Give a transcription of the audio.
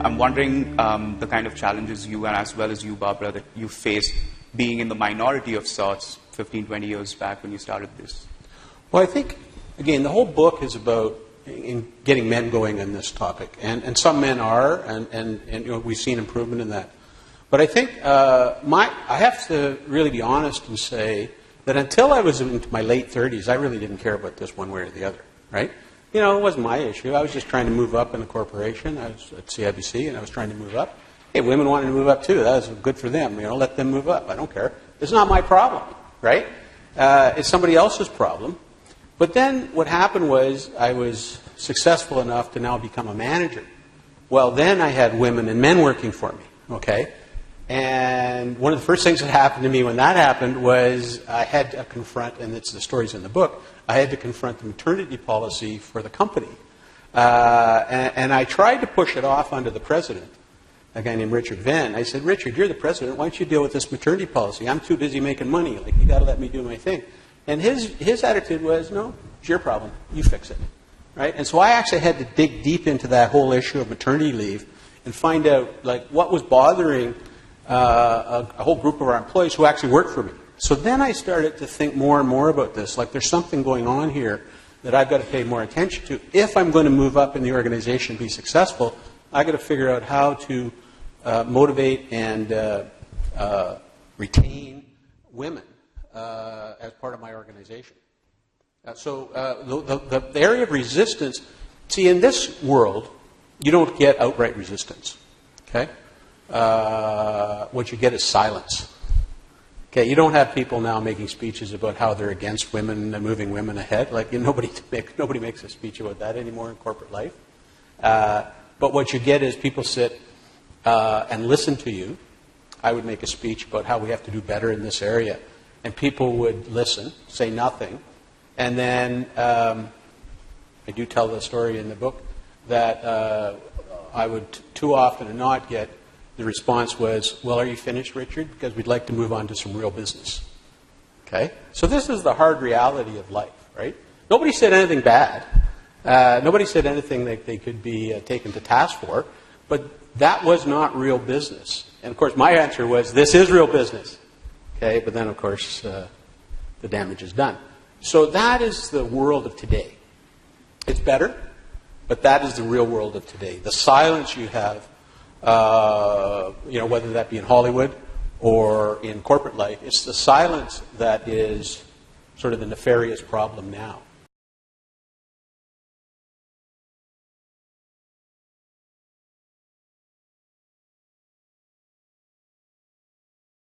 I'm wondering the kind of challenges you, and as well as you, Barbara, that you faced being in the minority of sorts 15, 20 years back when you started this. Well, I think, again, the whole book is about getting men going on this topic. And some men are, and we've seen improvement in that. But I think I have to really be honest and say that until I was into my late 30s, I really didn't care about this one way or the other, right? It wasn't my issue. I was just trying to move up in the corporation. I was at CIBC, and I was trying to move up. Hey, women wanted to move up too. That was good for them. Let them move up. I don't care. It's not my problem, right? It's somebody else's problem. But then what happened was I was successful enough to now become a manager. Well, then I had women and men working for me, okay? And one of the first things that happened to me when that happened was I had to confront, and it's the stories in the book, I had to confront the maternity policy for the company. And I tried to push it off onto the president, a guy named Richard Venn. I said, Richard, you're the president. Why don't you deal with this maternity policy? I'm too busy making money. You got to let me do my thing. And his attitude was, no, it's your problem. You fix it. Right? And so I actually had to dig deep into that whole issue of maternity leave and find out what was bothering a whole group of our employees who actually worked for me. So then I started to think more and more about this. There's something going on here that I've got to pay more attention to. If I'm going to move up in the organization and be successful, I've got to figure out how to motivate and retain women as part of my organization. So the area of resistance, see, in this world, you don't get outright resistance. Okay? What you get is silence. Okay, you don't have people now making speeches about how they're against women and moving women ahead. Nobody makes a speech about that anymore in corporate life. But what you get is people sit and listen to you. I would make a speech about how we have to do better in this area. And people would listen, say nothing. And then I do tell the story in the book that I would too often not get the response was, well, are you finished, Richard? Because we'd like to move on to some real business. Okay? So this is the hard reality of life, right? Nobody said anything bad. Nobody said anything that they could be taken to task for. But that was not real business. And, of course, my answer was, this is real business. Okay? But then, of course, the damage is done. So that is the world of today. It's better, but that is the real world of today. The silence you have, whether that be in Hollywood or in corporate life, it's the silence that is sort of the nefarious problem now.